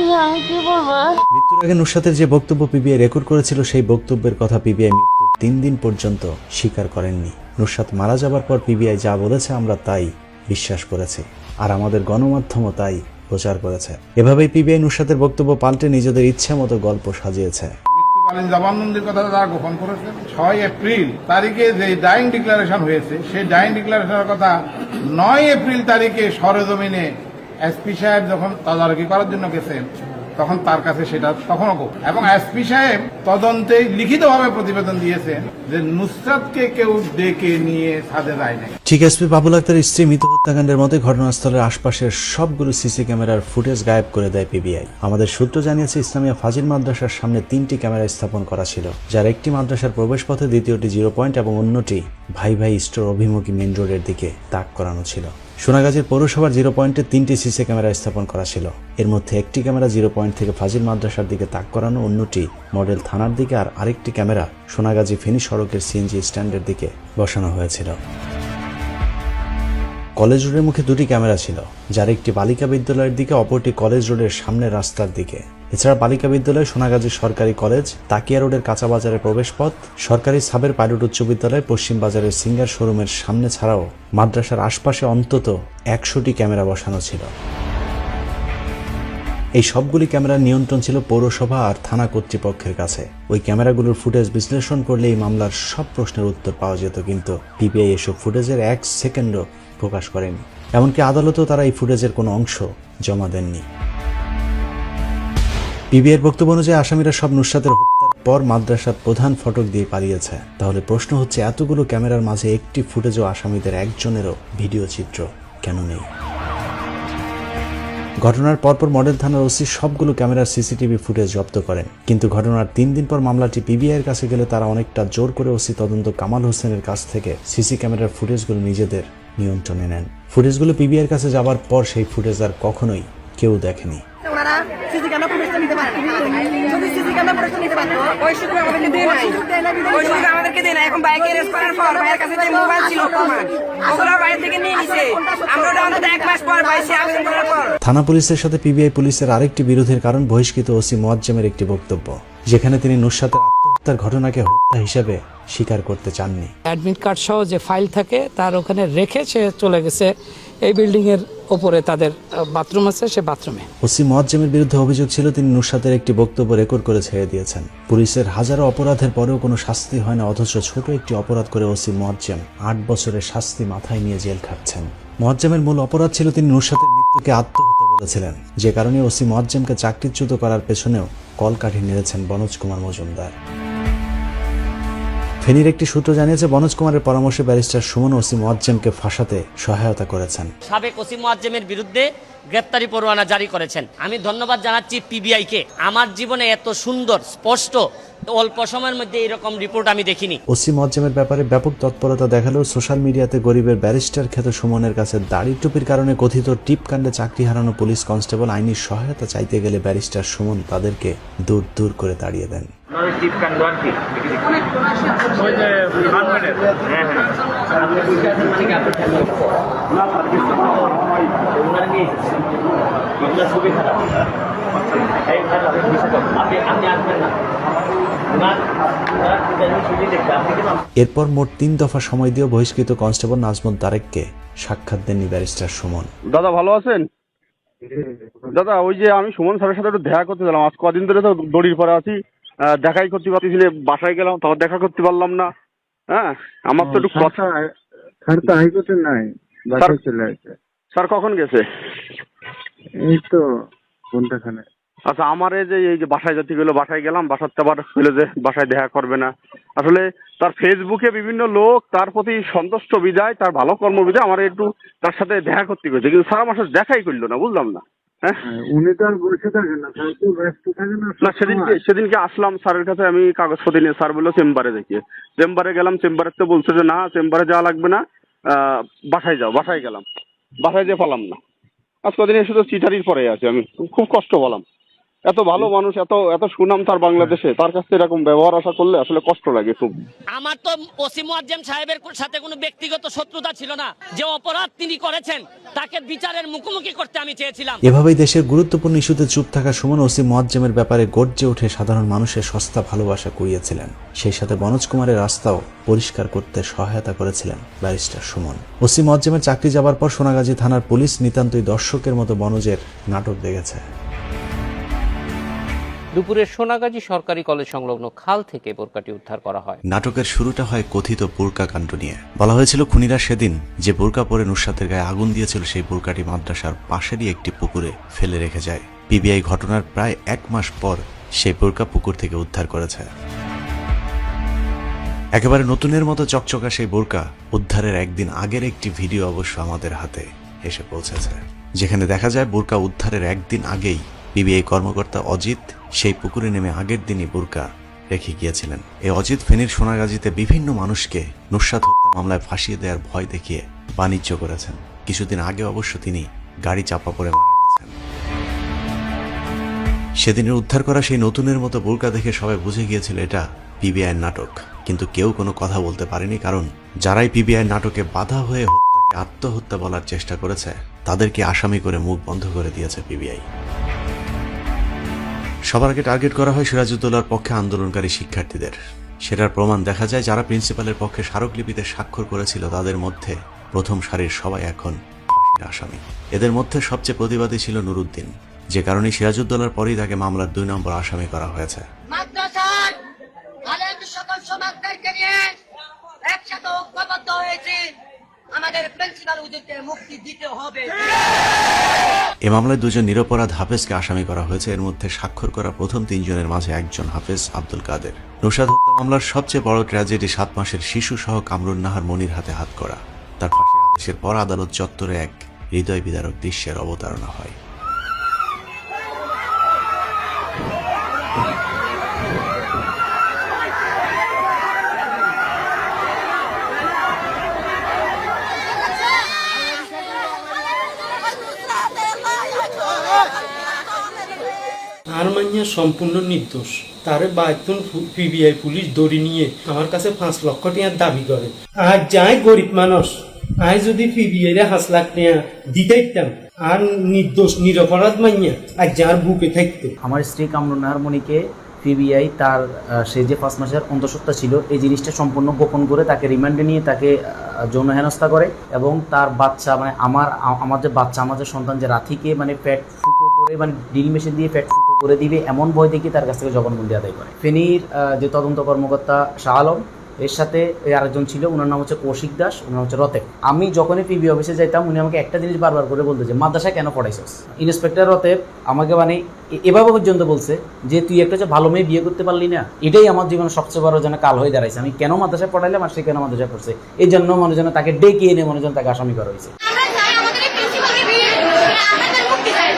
বলবো? মৃত্যুর আগে নুসরাতের যে বক্তব্য পিবিআই রেকর্ড করেছিল সেই বক্তব্যের কথা পিবিআই মৃত্যুর 3 দিন পর্যন্ত স্বীকার করেননি। নুসরাত মারা যাবার পর পিবিআই যা বলেছে আমরা তাই বিশ্বাস করেছি, আর আমাদের গণমাধ্যমও তাই প্রচার করেছে। এভাবেই পিবিআই নুসরাতের বক্তব্য পাল্টে নিজেদের ইচ্ছা মতো গল্প সাজিয়েছে। জবানবন্দির কথা তারা গোপন করেছে। 6 এপ্রিল তারিখে যে ডাইং ডিক্লারেশন হয়েছে সেই ডাইং ডিক্লারেশনের কথা 9 এপ্রিল তারিখে সরেজমিনে এসপি সাহেব যখন তদারকি করার জন্য গেছেন তখন তার কাছে সেটা তখনও গোপন, এবং এসপি সাহেব তদন্তে লিখিতভাবে প্রতিবেদন দিয়েছেন যে নুসরাতকে কেউ ডেকে নিয়ে ছাদে যায় নাই। ঠিক এসপি বাবুল আক্তারের স্ত্রী মৃত হত্যাকাণ্ডের মতো ঘটনাস্থলের আশপাশের সবগুলো সিসি ক্যামেরার ফুটেজ গায়েব করে দেয় পিবিআই। আমাদের সূত্র জানিয়েছে ইসলামিয়া ফাজিল মাদ্রাসার সামনে 3টি ক্যামেরা স্থাপন করা ছিল, যার একটি মাদ্রাসার প্রবেশপথে, দ্বিতীয়টি 0 পয়েন্ট এবং অন্যটি ভাই ভাই স্টোর অভিমুখী মেইন রোডের দিকে তাক করানো ছিল। সোনাগাজীর পৌরসভার 0 পয়েন্টে 3টি সিসি ক্যামেরা স্থাপন করা ছিল। এর মধ্যে একটি ক্যামেরা 0 পয়েন্ট থেকে ফাজিল মাদ্রাসার দিকে তাক করানো, অন্যটি মডেল থানার দিকে, আর আরেকটি ক্যামেরা সোনাগাজী ফেনী সড়কের সিএনজি স্ট্যান্ডের দিকে বসানো হয়েছিল। কলেজ রোডের মুখে 2টি ক্যামেরা ছিল, যার একটি বালিকা বিদ্যালয়ের দিকে, অপরটি কলেজ রোডের সামনের রাস্তার দিকে। এছাড়া বালিকা বিদ্যালয়, সোনাগাজী সরকারি কলেজ, তাকিয়া রোডের কাঁচা বাজারের প্রবেশপথ, সরকারি সাবের পাইলট উচ্চ বিদ্যালয়, পশ্চিম বাজারের সিঙ্গার শোরুমের সামনে ছাড়াও মাদ্রাসার আশপাশে অন্তত 100টি ক্যামেরা বসানো ছিল। এই সবগুলি ক্যামেরার নিয়ন্ত্রণ ছিল পৌরসভা আর থানা কর্তৃপক্ষের কাছে। ওই ক্যামেরাগুলোর ফুটেজ বিশ্লেষণ করলে এই মামলার সব প্রশ্নের উত্তর পাওয়া যেত, কিন্তু পিবিআই এসব ফুটেজের 1 সেকেন্ডও প্রকাশ করেনি। এমনকি আদালতেও তারা এই ফুটেজের কোনো অংশ জমা দেননি। পিবিআইয়ের বক্তব্য অনুযায়ী আসামিরা সব নুসরাতের হত্যার পর মাদ্রাসার প্রধান ফটক দিয়ে পালিয়েছে। তাহলে প্রশ্ন হচ্ছে, এতগুলো ক্যামেরার মাঝে একটি ফুটেজও আসামিদের একজনেরও ভিডিও চিত্র কেন নেই? ঘটনার পরপর মডেল থানার ওসি সবগুলো ক্যামেরার সিসিটিভি ফুটেজ জব্দ করেন, কিন্তু ঘটনার 3 দিন পর মামলাটি পিবিআইয়ের কাছে গেলে তারা অনেকটা জোর করে ওসি তদন্ত কামাল হোসেনের কাছ থেকে সিসি ক্যামেরার ফুটেজগুলো নিজেদের নিয়ন্ত্রণে নেন। ফুটেজগুলো পিবিআইয়ের কাছে যাবার পর সেই ফুটেজ আর কখনোই কেউ দেখেনি। থানা পুলিশের সাথে পিবিআই পুলিশের আরেকটি বিরোধের কারণ বহিষ্কৃত ওসি মোয়াজ্জেমের একটি বক্তব্য, যেখানে তিনি নুসরাতের আত্মহত্যার ঘটনাকে হত্যা হিসেবে স্বীকার করতে চাননি। অ্যাডমিট কার্ড সহ যে ফাইল থাকে তার ওখানে রেখে সে চলে গেছে এই বিল্ডিং এর উপরে, তাদের বাথরুম আছে, সে বাথরুমে। ওসি মোয়াজ্জেমের বিরুদ্ধে অভিযোগ ছিল তিনি নুসরাতের একটি বক্তব্য রেকর্ড করে ছেড়ে দিয়েছেন। পুলিশের হাজারো অপরাধের পরেও কোনো শাস্তি হয় না, অথচ ছোট একটি অপরাধ করে ওসি মোয়াজ্জেম 8 বছরের শাস্তি মাথায় নিয়ে জেল খাটছেন। মোয়াজ্জেমের মূল অপরাধ ছিল তিনি নুসরাতের মৃত্যুকে আত্মহত্যা বলেছিলেন, যে কারণে ওসি মোয়াজ্জেমকে চাকরিচ্যুত করার পেছনেও কলকাঠি নেড়েছেন বনোজ কুমার মজুমদার। ফেনীর একটি সূত্র জানিয়েছে বনোজ কুমারের পরামর্শে ব্যারিস্টার সুমন ওসি মোয়াজ্জেমকে ফাঁসাতে সহায়তা করেছেন। সাবেক ওসি মোয়াজ্জেমের বিরুদ্ধে গ্রেপ্তারি পরোয়ানা জারি করেছেন। আমি ধন্যবাদ জানাচ্ছি পিবিআইকে। আমার জীবনে এত সুন্দর স্পষ্ট অল্প সময়ের মধ্যে এরকম রিপোর্ট আমি দেখিনি। ওসি মোয়াজ্জেমের ব্যাপারে ব্যাপক তৎপরতা দেখালেও সোশ্যাল মিডিয়াতে গরিবের ব্যারিস্টার খ্যাত সুমনের কাছে দাড়ি টুপির কারণে কথিত টিপ কাণ্ডে চাকরি হারানো পুলিশ কনস্টেবল আইনি সহায়তা চাইতে গেলে ব্যারিস্টার সুমন তাদেরকে দূর দূর করে তাড়িয়ে দেন। ওনারা নিয়ে এসেছে, এগুলো খুবই খারাপ। এই খারাপ, আপনি আসবেন না, এরপর মোট 3 দফা সময় দিয়ে বহিষ্কৃত কনস্টেবল নাজমুল তারেককে সাক্ষাৎ দেননি ব্যারিস্টার সুমন। দাদা ভালো আছেন? দাদা ওই যে আমি সুমন স্যারের সাথে একটু দেখা করতে গেলাম, আজ কদিন ধরে তো দড়ির পরে আছি, দেখাই করতে পারতেছি না, বাসায় গেলাম তাও দেখা করতে পারলাম না। হ্যাঁ আমার তো একটু কথা। স্যার তো হাইকোর্টে নাই, বাসায় চলে আসছে। স্যার কখন গেছে? এই তো ঘন্টাখানে। আচ্ছা আমার এই যে বাসায় যেতে গেলো, বাসায় গেলাম, বাসাতে আবার হইলো যে বাসায় দেখা করবে না। আসলে তার ফেসবুকে বিভিন্ন লোক তার প্রতি সন্তুষ্ট বিদায়, তার ভালো কর্ম বিদায় আমার একটু তার সাথে দেখা করতে গেছে, কিন্তু স্যার আমার সাথে দেখাই করলো না, বুঝলাম না। হ্যাঁ উনি তো আর বসে থাকেন না, স্যার তো ব্যস্ত থাকেন না। না সেদিনকে আসলাম স্যারের কাছে আমি কাগজপত্র নিয়ে, স্যার বললো চেম্বারে দেখিয়ে। চেম্বারে গেলাম, চেম্বারে তো বলছে যে না চেম্বারে যাওয়া লাগবে না, বাসায় যাও। বাসায় গেলাম, বাসায় যেয়ে পেলাম না। আজ কদিন এসে তো চিটারির পরে আছে, আমি খুব কষ্ট পেলাম। এত ভালো মানুষ, এত সুনাম তার বাংলাদেশে, তার কাছে এরকম ব্যবহার আশা করলে আসলে কষ্ট লাগে খুব। আমার তো ওসি মুয়াজ্জেম সাহেবের সাথে কোনো ব্যক্তিগত শত্রুতা ছিল না, যে অপরাধ তিনি করেছেন তাকে বিচারের মুখোমুখি করতে আমি চেয়েছিলাম। এভাবেই দেশের গুরুত্বপূর্ণ ইস্যুতে চুপ থাকা সুমন ওসি মুয়াজ্জেমের ব্যাপারে গর্জে উঠে সাধারণ মানুষের সস্তা ভালোবাসা কুড়িয়েছিলেন। সেই সাথে বনজ কুমারের রাস্তাও পরিষ্কার করতে সহায়তা করেছিলেন ব্যারিস্টার সুমন। ওসি মুয়াজ্জেমের চাকরি যাবার পর সোনাগাজী থানার পুলিশ নিতান্তই দর্শকের মতো বনজের নাটক দেখেছে। দুপুরে সোনাগাজী সরকারি কলেজ সংলগ্ন খাল থেকে বোরকাটি উদ্ধার করা হয়। নাটকের শুরুটা হয় কথিত বোরকা কাণ্ড নিয়ে। বলা হয়েছিল খুনিরা সেদিন যে বোরকা পরে নুসরাতের গায়ে আগুন দিয়েছিল সেই বোরকাটি মাদ্রাসার পাশেরই একটি পুকুরে ফেলে রেখে যায়। পিবিআই ঘটনার প্রায় 1 মাস পর সেই বোরকা পুকুর থেকে উদ্ধার করেছে। একেবারে নতুনের মতো চকচকা সেই বোরকা উদ্ধারের একদিন আগের একটি ভিডিও অবশ্য আমাদের হাতে এসে পৌঁছেছে, যেখানে দেখা যায় বোরকা উদ্ধারের একদিন আগেই পিবিআই কর্মকর্তা অজিত সেই পুকুরে নেমে আগের দিনই বোরকা রেখে গিয়েছিলেন। এই অজিত ফেনীর সোনাগাজীতে বিভিন্ন মানুষকে নুসরাত হত্যা মামলায় ফাঁসিয়ে দেওয়ার ভয় দেখিয়ে বাণিজ্য করেছেন। কিছুদিন আগে অবশ্য তিনি গাড়ি চাপা পড়ে মারা গেছেন। সেদিনের উদ্ধার করা সেই নতুনের মতো বোরকা দেখে সবাই বুঝে গিয়েছিল এটা পিবিআইয়ের নাটক, কিন্তু কেউ কোনো কথা বলতে পারেনি, কারণ যারাই পিবিআইয়ের নাটকে বাধা হয়ে হত্যাকে আত্মহত্যা বলার চেষ্টা করেছে তাদেরকে আসামি করে মুখ বন্ধ করে দিয়েছে পিবিআই। সবার আগে টার্গেট করা হয় সিরাজউদ্দৌলার পক্ষে আন্দোলনকারী শিক্ষার্থীদের। সেটার প্রমাণ দেখা যায় যারা প্রিন্সিপালের পক্ষে স্মারকলিপিতে স্বাক্ষর করেছিল তাদের মধ্যে প্রথম সারির সবাই এখন ফাঁসির আসামি। এদের মধ্যে সবচেয়ে প্রতিবাদী ছিল নুরুদ্দিন, যে কারণে সিরাজউদ্দৌলার পরেই তাকে মামলার 2 নম্বর আসামি করা হয়েছে। সকল সমাজকে নিয়ে একসাথে ঐক্যবদ্ধ হয়েছে, আমাদের প্রিন্সিপাল হুজুরকে মুক্তি দিতে হবে। এ মামলায় 2 জন নিরপরাধ হাফেজকে আসামি করা হয়েছে। এর মধ্যে স্বাক্ষর করা প্রথম 3 জনের মাঝে একজন হাফেজ আব্দুল কাদের। নুসরাত হত্যা মামলার সবচেয়ে বড় ট্র্যাজেডি 7 মাসের শিশু সহ কামরুন নাহার মনির হাতে হাত করা। তার ফাঁসির আদেশের পর আদালত চত্বরে এক হৃদয় বিদারক দৃশ্যের অবতারণা হয়। আর মাইয়া সম্পূর্ণ নির্দোষ, তারে বাইতুন পিবিআই পুলিশ দড়ি নিয়ে আমার কাছে 5 লক্ষ টাকার দাবি করে। আর যাই গরিব মানুষ, আজ যদি পিবিআই রে 5 লাখ টাকা দিতাম আর নির্দোষ নিরপরাধ মাইয়া আর যার বুকে থাকতো। আমার স্ত্রী কামরুন নাহার মনিকে পিবিআই তার সে যে 5 মাসের অন্তঃসত্ত্বা ছিল এই জিনিসটা সম্পূর্ণ গোপন করে তাকে রিমান্ডে নিয়ে তাকে যৌন হেনস্থা করে, এবং তার বাচ্চা মানে আমার যে বাচ্চা, আমার যে সন্তান যে রাথিকে মানে পেট ফুটো করে মানে ড্রিল মেশিন দিয়ে পেট ফুটো করে দিবে এমন ভয় দেখে তার কাছ থেকে জবানবন্দি আদায় করে। ফেনীর যে তদন্ত কর্মকর্তা শাহ আলম, এর সাথে আরেকজন ছিল, ওনার নাম হচ্ছে কৌশিক দাস, ওনার হচ্ছে রতেক। আমি যখনই পিবি অফিসে যাইতাম উনি আমাকে একটা জিনিস বারবার করে বলতো যে মাদ্রাসা কেন পড়াইছস। ইন্সপেক্টর রতেক আমাকে মানে এভাবে পর্যন্ত বলছে যে তুই একটা যে ভালো মেয়ে বিয়ে করতে পারলি না, এটাই আমার জীবনের সবচেয়ে বড় যেন কাল হয়ে দাঁড়াইছে। আমি কেন মাদ্রাসায় পড়াইলাম আর সে কেন মাদ্রাসায় পড়ছে, এই জন্য মনে যেন তাকে ডেকে এনে মনে যেন তাকে আসামি করা হয়েছে।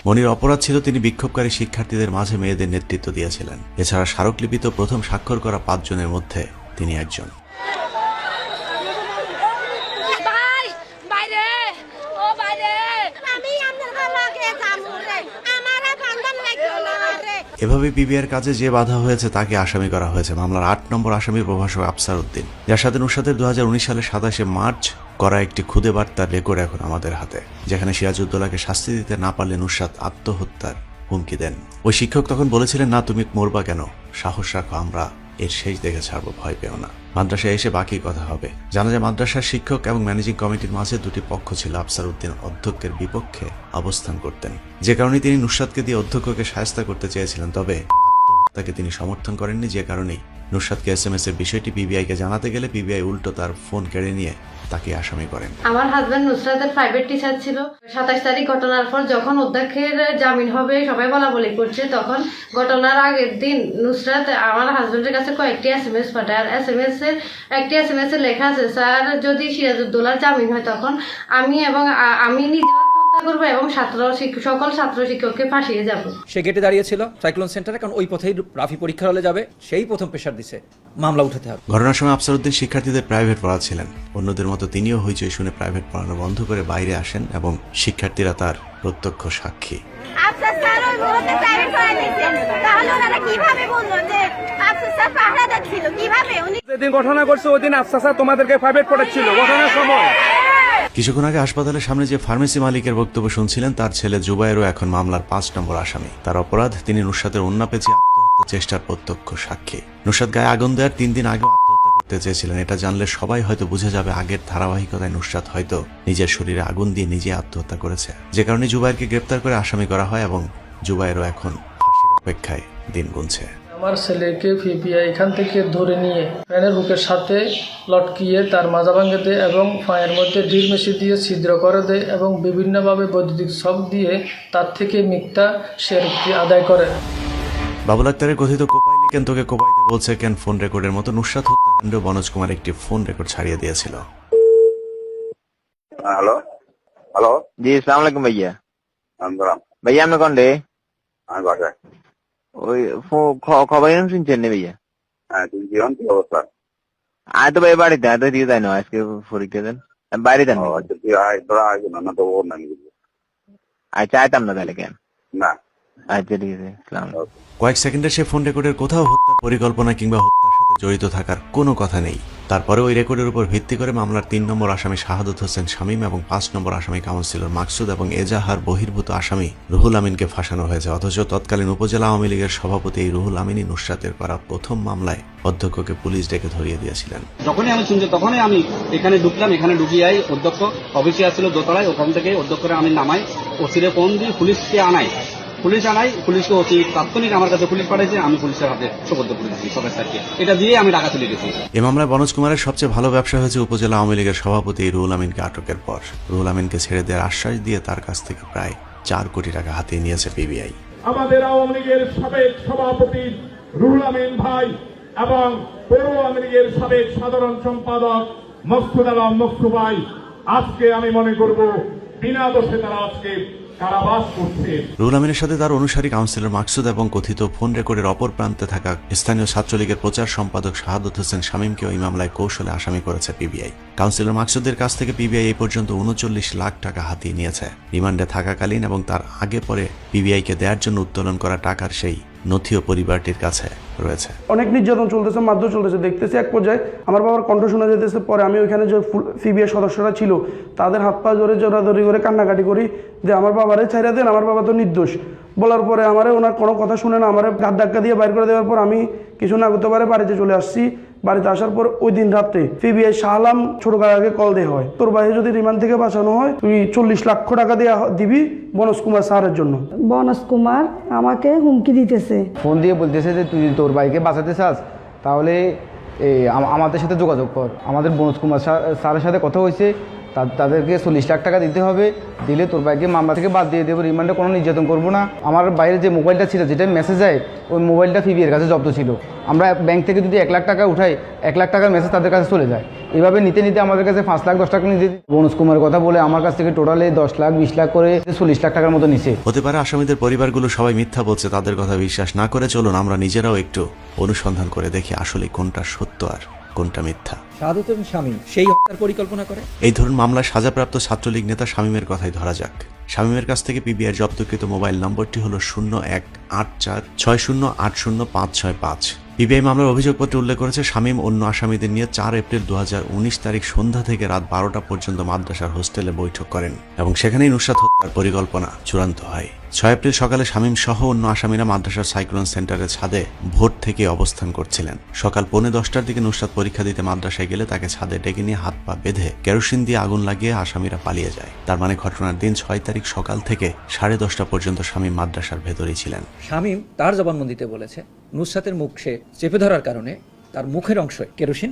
মনির অপরাধ ছিল তিনি বিক্ষোভকারী শিক্ষার্থীদের মাঝে মেয়েদের নেতৃত্ব দিয়েছিলেন। এছাড়া স্মারকলিপিতে প্রথম স্বাক্ষর করা 5 জনের মধ্যে তিনি একজন। এভাবে পিবিআইয়ের কাজে যে বাধা হয়েছে তাকে আসামি করা হয়েছে। মামলার 8 নম্বর আসামি প্রভাষক আফসার উদ্দিন, যার সাথে নুসরাতের 2019 সালের 27শে মার্চ করা একটি খুদে বার্তার রেকর্ড এখন আমাদের হাতে, যেখানে সিরাজউদ্দৌলাকে শাস্তি দিতে না পারলে নুসরাত আত্মহত্যার হুমকি দেন। ওই শিক্ষক তখন বলেছিলেন, না তুমি মরবা কেন, সাহস রাখো, আমরা এর শেষ দেখে ছাড়বো, ভয় পেও না, মাদ্রাসায় এসে বাকি কথা হবে। জানা যায় মাদ্রাসার শিক্ষক এবং ম্যানেজিং কমিটির মাঝে দুটি পক্ষ ছিল। আফসার উদ্দিন অধ্যক্ষের বিপক্ষে অবস্থান করতেন, যে কারণে তিনি নুসরাতকে দিয়ে অধ্যক্ষকে শায়েস্তা করতে চেয়েছিলেন। তবে আত্মহত্যাকে তিনি সমর্থন করেননি, যে কারণেই নুসরাতকে SMS এর বিষয়টি পিবিআইকে জানাতে গেলে পিবিআই উল্টো তার ফোন কেড়ে নিয়ে তাকে আসামি করেন। আমার হাজবেন্ড নুসরাতের প্রাইভেট টিচার ছিল। 27 তারিখ ঘটনার পর যখন অধ্যক্ষের জামিন হবে সবাই বলা বলি করছে, তখন ঘটনার আগের দিন নুসরাত আমার হাজবেন্ডের কাছে কয়েকটি SMS পাঠায়। আর একটি SMS এ লেখা আছে, স্যার যদি সিরাজউদ্দৌলার জামিন হয় তখন আমি নিজে আত্মহত্যা করবো এবং সকল ছাত্র শিক্ষককে ফাঁসিয়ে যাব। সে গেটে দাঁড়িয়েছিল সাইক্লোন সেন্টারে, কারণ ওই পথেই রাফি পরীক্ষার হলে যাবে, সেই প্রথম প্রেশার দিছে মামলা উঠাতে হবে। ঘটনার সময় আফসার উদ্দিন শিক্ষার্থীদের প্রাইভেট পড়াচ্ছিলেন। অন্যদের মতো তিনিও হইচই শুনে প্রাইভেট পড়ানো বন্ধ করে বাইরে আসেন এবং শিক্ষার্থীরা তার প্রত্যক্ষ সাক্ষী। যেদিন ঘটনা করছে ওই দিন আফসার স্যার তোমাদেরকে প্রাইভেট পড়াচ্ছিল ঘটনার সময়। কিছুক্ষণ আগে হাসপাতালের সামনে যে ফার্মেসি মালিকের বক্তব্য শুনছিলেন, তার ছেলে জুবায়েরও এখন মামলার 5 নম্বর আসামি। তার অপরাধ, তিনি নুসরাতের ওন্না পেঁচিয়ে আত্মহত্যা চেষ্টার প্রত্যক্ষ সাক্ষী। নুসরাত গায়ে আগুন দেওয়ার 3 দিন আগে আত্মহত্যা করতে চেয়েছিলেন। এটা জানলে সবাই হয়তো বুঝে যাবে আগের ধারাবাহিকতায় নুসরাত হয়তো নিজের শরীরে আগুন দিয়ে নিজে আত্মহত্যা করেছে, যে কারণে জুবায়েরকে গ্রেপ্তার করে আসামি করা হয় এবং জুবায়েরও এখন ফাঁসির অপেক্ষায় দিন গুনছে। আমার ছেলেকে পিবিআই এখান থেকে ধরে নিয়ে ফ্যানের হুকের সাথে লটকিয়ে তার মাজা ভাঙে দেয় এবং পায়ের মধ্যে ড্রিল মেশিন দিয়ে ছিদ্র করে দেয় এবং বিভিন্নভাবে বৈদ্যুতিক শক দিয়ে তার থেকে মিথ্যা শেয়ারটি আদায় করে। বাবুল আক্তারের কথিত কোপাইলি কেন তোকে কোপাইতে বলছে কেন ফোন রেকর্ডের মতো নুসরাত হত্যাকাণ্ড বনোজ কুমার একটি ফোন রেকর্ড ছাড়িয়ে দিয়েছিল। হ্যালো হ্যালো, জি আসসালামু আলাইকুম ভাইয়া। ভাইয়া আপনি কোন রে? আমি বাসায়। ওই খবর শুনছেন না ভাইয়া? হ্যাঁ, তুমি জীবন কি অবস্থা? আয় তো ভাই বাড়িতে, আয় তো দিয়ে দেয় না আজকে পরীক্ষা দেন বাইরে দেন। আচ্ছা তুই আয়, তোরা আয় না তো ওর নাকি আচ্ছা আইতাম না তাহলে কেন না। আচ্ছা ঠিক আছে, কয়েক সেকেন্ডের সে ফোন রেকর্ডের কোথাও হত্যার পরিকল্পনা কিংবা হত্যার সাথে জড়িত থাকার কোনো কথা নেই। তারপরে ওই রেকর্ডের উপর ভিত্তি করে মামলার 3 নম্বর আসামি শাহাদত হোসেন শামীম এবং 5 নম্বর আসামি কাউন্সিলর মাকসুদ এবং এজাহার বহির্ভূত আসামি রুহুল আমিনকে ফাঁসানো হয়েছে। অথচ তৎকালীন উপজেলা আওয়ামী লীগের সভাপতি এই রুহুল আমিনই নুসরাতের করা প্রথম মামলায় অধ্যক্ষকে পুলিশ ডেকে ধরিয়ে দিয়েছিলেন। যখনই আমি শুনছি তখনই আমি এখানে ঢুকলাম। এখানে ঢুকিয়াই অধ্যক্ষ অফিসে আসছিল দোতলায়, ওখান থেকে অধ্যক্ষরে আমি নামাই, ওসিরে ফোন দিয়ে পুলিশকে আনাই, পুলিশকে ওসি তাৎক্ষণিক আমার কাছে পুলিশ পাঠাইছে, আমি পুলিশের হাতে সোপর্দ করে দিয়েছি সবাই স্যারকে। এটা দিয়ে আমি ঢাকা চলে গেছি। এই মামলায় বনোজ কুমারের সবচেয়ে ভালো ব্যবসা হয়েছে উপজেলা আওয়ামী লীগের সভাপতি রুহুল আমিনকে আটকের পর। রুহুল আমিনকে ছেড়ে দেওয়ার আশ্বাস দিয়ে তার কাছ থেকে প্রায় 4 কোটি টাকা হাতিয়ে নিয়েছে পিবিআই। আমাদের আওয়ামী লীগের সাবেক সভাপতি রুহুল আমিন ভাই এবং পৌর আওয়ামী লীগের সাবেক সাধারণ সম্পাদক মকসুদ আলম মকসু ভাই, আজকে আমি মনে করব বিনা দোষে তারা আজকে কারাবাস করছে। রুহুল আমিনের সাথে তার অনুসারী কাউন্সিলর মাকসুদ এবং কথিত ফোন রেকর্ডের অপর প্রান্তে থাকা স্থানীয় ছাত্রলীগের প্রচার সম্পাদক শাহাদত হোসেন শামীমকেও এই মামলায় কৌশলে আসামি করেছে পিবিআই। কাউন্সিলর মাকসুদের কাছ থেকে পিবিআই এই পর্যন্ত 39 লাখ টাকা হাতিয়ে নিয়েছে। রিমান্ডে থাকাকালীন এবং তার আগে পরে পিবিআইকে দেওয়ার জন্য উত্তোলন করা টাকার সেই নথিও পরিবারটির কাছে রয়েছে। অনেক নির্যাতন চলতেছে, মারধর চলতেছে, দেখতেছি এক পর্যায়ে আমার বাবার কণ্ঠ শোনা যেতেছে। পরে আমি ওইখানে যে পিবিআই সদস্যরা ছিল তাদের হাত পা ধরে জোরাধরি করে কান্নাকাটি করি যে আমার বাবারে ছাইরা দেন, আমার বাবা তো নির্দোষ। বলার পরে আমারে ওনার কোনো কথা শুনে না, আমার গাদ ধাক্কা দিয়ে বাইর করে দেওয়ার পর আমি কিছু না করতে পারে বাড়িতে চলে আসছি। বাড়িতে আসার পর ওই দিন রাত্রে পিবিআই শাহ আলম ছোট কাকাকে কল দেওয়া হয়, তোর ভাই যদি রিমান্ড থেকে বাঁচানো হয় তুই 40 লাখ টাকা দিয়ে দিবি বনোজ কুমার স্যারের জন্য। বনোজ কুমার আমাকে হুমকি দিতেছে, ফোন দিয়ে বলতেছে যে তুই তোর ভাইকে বাঁচাতে চাস তাহলে আমাদের সাথে যোগাযোগ কর। আমাদের বনোজ কুমার স্যারের সাথে কথা হয়েছে, তাদেরকে 40 লাখ টাকা দিতে হবে, দিলে তোর ভাইকে মামলা থেকে বাদ দিয়ে দেবো, রিমান্ডে কোনো নির্যাতন করবো না। আমার বাইরে যে মোবাইলটা ছিল যেটা মেসেজ যায় ওই মোবাইলটা পিবিআইয়ের কাছে জব্দ ছিল। আমরা ব্যাংক থেকে যদি 1 লাখ টাকা উঠাই 1 লাখ টাকার মেসেজ তাদের কাছে চলে যায়। এভাবে নিতে নিতে আমাদের কাছে 5 লাখ 10 টাকা নিতে বনোজ কুমারের কথা বলে আমার কাছ থেকে টোটালে 10 লাখ 20 লাখ করে 40 লাখ টাকার মতো নিছে। হতে পারে আসামিদের পরিবারগুলো সবাই মিথ্যা বলছে, তাদের কথা বিশ্বাস না করে চলুন আমরা নিজেরাও একটু অনুসন্ধান করে দেখি আসলে কোনটা সত্য আর কোনটা মিথ্যা। শাহাদত এবং শামীম সেই হত্যার পরিকল্পনা করে। এই ধরুন মামলায় সাজাপ্রাপ্ত ছাত্রলীগ নেতা শামীমের কথাই ধরা যাক। শামীমের কাছ থেকে পিবিআই জব্দকৃত মোবাইল নম্বরটি হলো 018460805565। পিবিআই মামলার অভিযোগপত্রে উল্লেখ করেছে শামীম অন্য আসামিদের নিয়ে 4 এপ্রিল 2019 তারিখ সন্ধ্যা থেকে রাত 12টা পর্যন্ত মাদ্রাসার হোস্টেলে বৈঠক করেন এবং সেখানেই নুসরাত হত্যার পরিকল্পনা চূড়ান্ত হয়। 6 এপ্রিল সকালে শামীম সহ অন্য আসামিরা মাদ্রাসার সাইক্লোন সেন্টারের ছাদে ভোর থেকে অবস্থান করছিলেন। সকাল 9:45টার দিকে নুসরাত পরীক্ষা দিতে মাদ্রাসায় গেলে তাকে ছাদে ডেকে নিয়ে হাত পা বেঁধে কেরোসিন দিয়ে আগুন লাগিয়ে আসামিরা পালিয়ে যায়। তার মানে ঘটনার দিন 6 তারিখ সকাল থেকে 10:30টা পর্যন্ত শামীম মাদ্রাসার ভেতরেই ছিলেন। শামীম তার জবানবন্দিতে বলেছে নুসরাতের মুখ সে চেপে ধরার কারণে তার মুখের অংশে কেরোসিন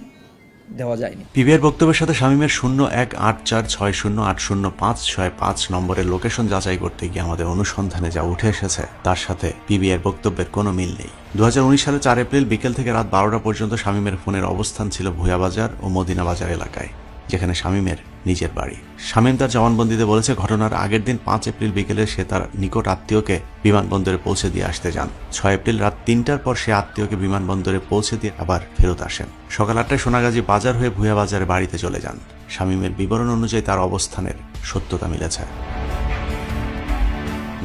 দেওয়া যায়নি। পিবিআইয়ের বক্তব্যের সাথে শামীমের 018460805665 নম্বরের লোকেশন যাচাই করতে গিয়ে আমাদের অনুসন্ধানে যা উঠে এসেছে তার সাথে পিবিআইয়ের বক্তব্যের কোনো মিল নেই। 2019 সালে 4 এপ্রিল বিকেল থেকে রাত 12টা পর্যন্ত শামীমের ফোনের অবস্থান ছিল ভুয়া বাজার ও মদিনা বাজার এলাকায়, যেখানে শামীমের নিজের বাড়ি। শামীম তার জবানবন্দিতে বলেছে ঘটনার আগের দিন 5 এপ্রিল বিকেলে সে তার নিকট আত্মীয়কে বিমানবন্দরে পৌঁছে দিয়ে আসতে যান। 6 এপ্রিল রাত 3টার পর সে আত্মীয়কে বিমানবন্দরে পৌঁছে দিয়ে আবার ফেরত আসেন। সকাল 8টায় সোনাগাজী বাজার হয়ে ভুয়া বাজারে বাড়িতে চলে যান। শামীমের বিবরণ অনুযায়ী তার অবস্থানের সত্যতা মিলেছে।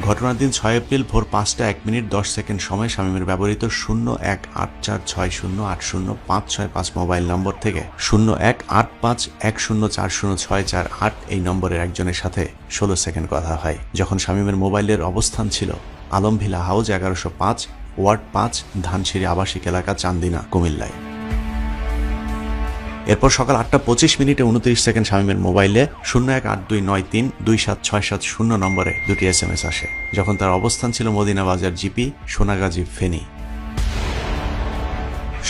ঘটনার দিন 6 এপ্রিল ভোর 5:01:10 সময় শামীমের ব্যবহৃত 018460805665 মোবাইল নম্বর থেকে 018510406468 এই নম্বরের একজনের সাথে 16 সেকেন্ড কথা হয়, যখন শামীমের মোবাইলের অবস্থান ছিল আলমভিলা হাউস 1105 ওয়ার্ড 5 ধানসিঁড়ি আবাসিক এলাকা চান্দিনা কুমিল্লায়। এরপর সকাল 8:25 29 শামীমের মোবাইলে 0182932767 নম্বরে দুটি SMS আসে, যখন তার অবস্থান ছিল মদিনা বাজার জিপি সোনাগাজী ফেনী।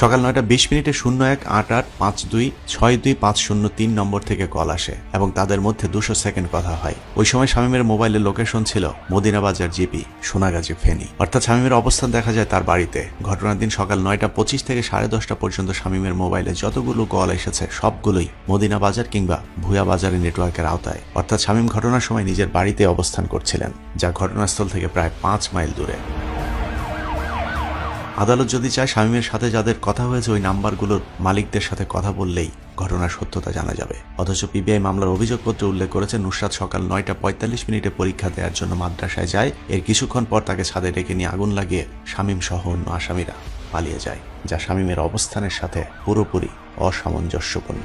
সকাল 9:20 018852625503 নম্বর থেকে কল আসে এবং তাদের মধ্যে 200 সেকেন্ড কথা হয়। ওই সময় শামীমের মোবাইলের লোকেশন ছিল মদিনা বাজার জিপি সোনাগাজী ফেনী, অর্থাৎ শামীমের অবস্থান দেখা যায় তার বাড়িতে। ঘটনার দিন সকাল 9:25 থেকে 10:30 পর্যন্ত শামীমের মোবাইলে যতগুলো কল এসেছে সবগুলোই মদিনা বাজার কিংবা ভুয়া বাজারের নেটওয়ার্কের আওতায়, অর্থাৎ শামীম ঘটনার সময় নিজের বাড়িতে অবস্থান করছিলেন, যা ঘটনাস্থল থেকে প্রায় 5 মাইল দূরে। আদালত যদি চায় শামীমের সাথে যাদের কথা হয়েছে ওই নাম্বারগুলোর মালিকদের সাথে কথা বললেই ঘটনার সত্যতা জানা যাবে। অথচ পিবিআই মামলার অভিযোগপত্রে উল্লেখ করেছে নুসরাত সকাল 9:45 পরীক্ষা দেওয়ার জন্য মাদ্রাসায় যায়। এর কিছুক্ষণ পর তাকে ছাদে ডেকে নিয়ে আগুন লাগিয়ে শামীম সহ অন্য আসামিরা পালিয়ে যায়, যা শামীমের অবস্থানের সাথে পুরোপুরি অসামঞ্জস্যপূর্ণ।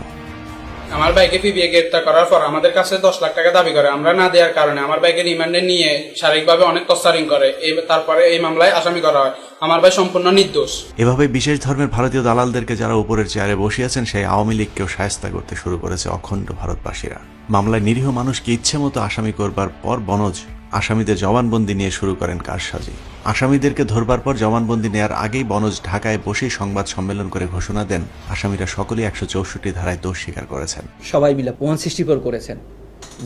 আমার ভাইকে পিবিআই গ্রেপ্তার করার পর আমাদের কাছে 10 লাখ টাকা দাবি করে, আমরা না দেওয়ার কারণে আমার ভাইকে রিমান্ডে নিয়ে শারীরিকভাবে অনেক টর্চারিং করে, তারপরে এই মামলায় আসামি করা হয়। আমার ভাই সম্পূর্ণ নির্দোষ। এভাবে বিশেষ ধর্মের ভারতীয় দালালদেরকে যারা উপরের চেয়ারে বসিয়েছেন সেই আওয়ামী লীগকেও শায়েস্তা করতে শুরু করেছে অখণ্ড ভারতবাসীরা। মামলায় নিরীহ মানুষকে ইচ্ছে মতো আসামি করবার পর বনজ আসামিদের জবানবন্দি নিয়ে শুরু করেন কারসাজি। আসামিদেরকে ধরবার পর জবানবন্দি নেয়ার আগেই বনজ ঢাকায় বসেই সংবাদ সম্মেলন করে ঘোষণা দেন আসামিরা সকলেই 164 ধারায় দোষ স্বীকার করেছেন। সবাই মিলে 164 করেছেন,